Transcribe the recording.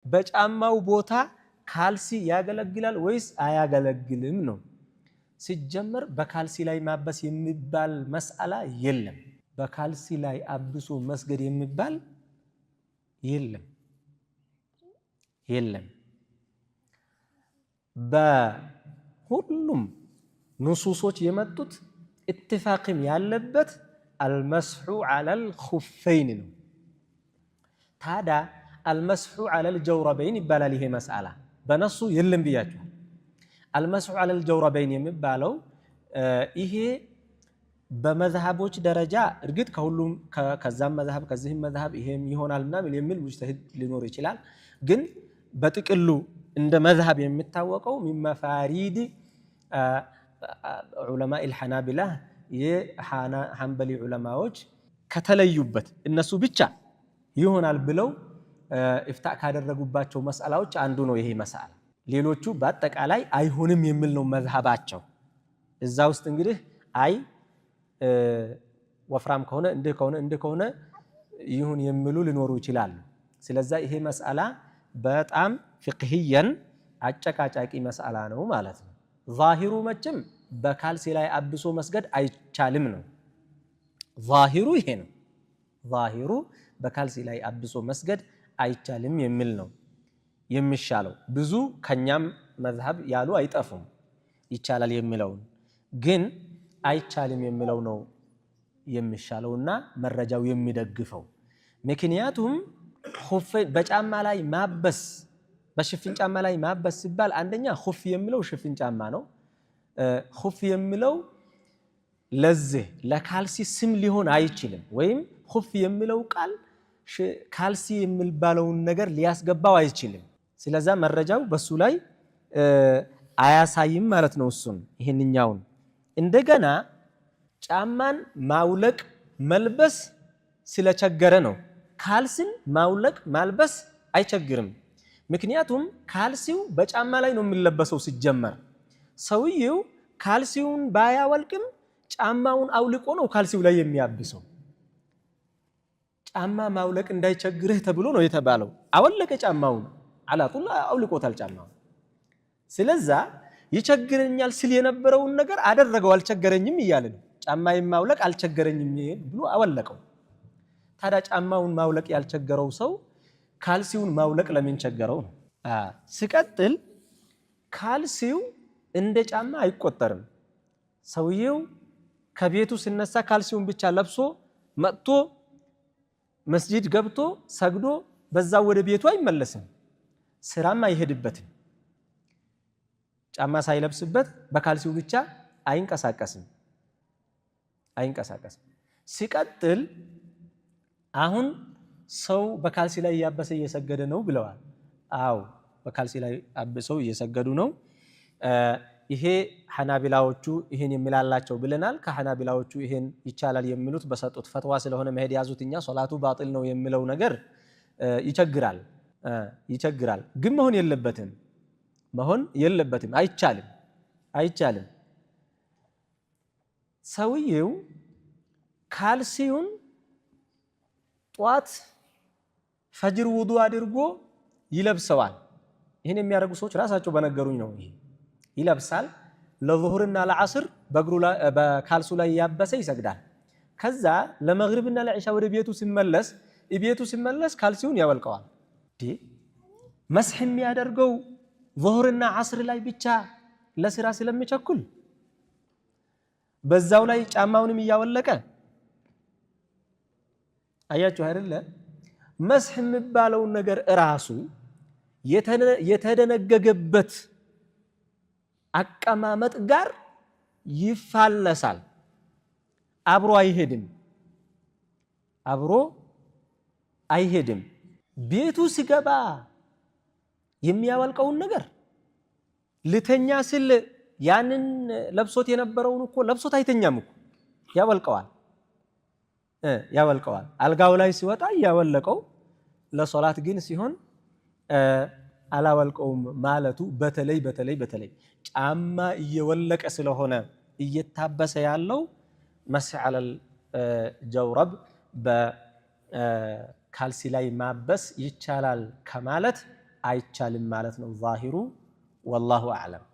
በጫማው ቦታ ካልሲ ያገለግላል ወይስ አያገለግልም ነው። ሲጀመር በካልሲ ላይ ማበስ የሚባል መስአላ የለም። በካልሲ ላይ አብሶ መስገድ የሚባል የለም። በሁሉም ንሱሶች የመጡት ኢትፋቅም ያለበት አልመስሑ ዐለል ኹፈይን ነው። ታዳ አልመስሑ ዐለል ጀውረበይን ይባላል። ይሄ መስአላ በነሱ የለም ብያችኋል። አልመስሑ ዐለል ጀውረበይን የሚባለው ይሄ በመዝሃቦች ደረጃ እርግጥ ከሁሉም ከዛም መዝሃብ ከዚህም መዝሃብ ይሄም ይሆናልና የሚል ሙጅተሂድ ሊኖር ይችላል። ግን በጥቅሉ እንደ መዝሃብ የሚታወቀው ሚን መፋሪድ ዑለማኢ አልሐናቢላ የሐንበሊ ዑለማዎች ከተለዩበት እነሱ ብቻ ይሆናል ብለው ኢፍታእ ካደረጉባቸው መስአላዎች አንዱ ነው ይሄ መስአላ። ሌሎቹ በአጠቃላይ አይሆንም የሚል ነው መዝሃባቸው። እዛ ውስጥ እንግዲህ አይ ወፍራም ከሆነ እንደ ከሆነ ይሁን የሚሉ ሊኖሩ ይችላሉ። ስለዚህ ይሄ መስአላ በጣም ፍቅህየን አጨቃጫቂ መስአላ ነው ማለት ነው። ዛሂሩ መቼም በካልሲ ላይ አብሶ መስገድ አይቻልም ነው። ዛሂሩ ይሄ ነው። ዛሂሩ በካልሲ ላይ አብሶ መስገድ አይቻልም የሚል ነው የሚሻለው። ብዙ ከኛም መዝሃብ ያሉ አይጠፉም ይቻላል የሚለውን፣ ግን አይቻልም የሚለው ነው የሚሻለውና መረጃው የሚደግፈው። ምክንያቱም በጫማ ላይ ማበስ በሽፍን ጫማ ላይ ማበስ ሲባል አንደኛ ኹፍ የሚለው ሽፍን ጫማ ነው። ኹፍ የሚለው ለዚህ ለካልሲ ስም ሊሆን አይችልም። ወይም ኹፍ የሚለው ቃል ካልሲ የሚባለውን ነገር ሊያስገባው አይችልም። ስለዛ መረጃው በሱ ላይ አያሳይም ማለት ነው። እሱን ይሄንኛውን እንደገና ጫማን ማውለቅ መልበስ ስለቸገረ ነው። ካልሲን ማውለቅ ማልበስ አይቸግርም። ምክንያቱም ካልሲው በጫማ ላይ ነው የሚለበሰው ሲጀመር። ሰውየው ካልሲውን ባያወልቅም ጫማውን አውልቆ ነው ካልሲው ላይ የሚያብሰው። ጫማ ማውለቅ እንዳይቸግርህ ተብሎ ነው የተባለው። አወለቀ ጫማውን አላጡላ አውልቆታል ጫማውን። ስለዛ ይቸግረኛል ሲል የነበረውን ነገር አደረገው አልቸገረኝም እያለ ነው። ጫማዬን ማውለቅ አልቸገረኝም ብሎ አወለቀው። ታዲያ ጫማውን ማውለቅ ያልቸገረው ሰው ካልሲውን ማውለቅ ለምን ቸገረው ነው። ሲቀጥል ካልሲው እንደ ጫማ አይቆጠርም። ሰውየው ከቤቱ ሲነሳ ካልሲውን ብቻ ለብሶ መጥቶ መስጂድ ገብቶ ሰግዶ በዛው ወደ ቤቱ አይመለስም። ስራም አይሄድበትም። ጫማ ሳይለብስበት በካልሲው ብቻ አይንቀሳቀስም። ሲቀጥል አሁን ሰው በካልሲ ላይ ያበሰ እየሰገደ ነው ብለዋል። አዎ በካልሲ ላይ አብሰው እየሰገዱ ነው። ይሄ ሐናቢላዎቹ ይሄን የሚላላቸው ብለናል። ከሐናቢላዎቹ ይሄን ይቻላል የሚሉት በሰጡት ፈትዋ ስለሆነ መሄድ ያዙትኛ ሶላቱ ባጢል ነው የሚለው ነገር ይቸግራል። ግን መሆን የለበትም። አይቻልም። ሰውየው ካልሲውን ጧት ፈጅር ውዱ አድርጎ ይለብሰዋል። ይሄን የሚያደርጉ ሰዎች ራሳቸው በነገሩኝ ነው። ይሄ ይለብሳል። ለዙህርና ለዓስር በካልሱ ላይ ያበሰ ይሰግዳል። ከዛ ለመግሪብና ለዒሻ ወደ ቤቱ ሲመለስ ካልሲውን ያወልቀዋል። መስሕ የሚያደርገው ዙህርና ዓስር ላይ ብቻ ለስራ ስለሚቸኩል በዛው ላይ ጫማውንም እያወለቀ አያችሁ አይደለ? መስሕ የሚባለውን ነገር እራሱ የተደነገገበት አቀማመጥ ጋር ይፋለሳል። አብሮ አይሄድም። ቤቱ ሲገባ የሚያወልቀውን ነገር ልተኛ ሲል ያንን ለብሶት የነበረውን እኮ ለብሶት አይተኛም እኮ ያወልቀዋል። አልጋው ላይ ሲወጣ ያወለቀው፣ ለሶላት ግን ሲሆን አላወልቀውም ማለቱ በተለይ ጫማ እየወለቀ ስለሆነ እየታበሰ ያለው መስሕ ዐለል ጀውረብ በካልሲ ላይ ማበስ ይቻላል ከማለት አይቻልም ማለት ነው ዛሂሩ ወላሁ አዕለም።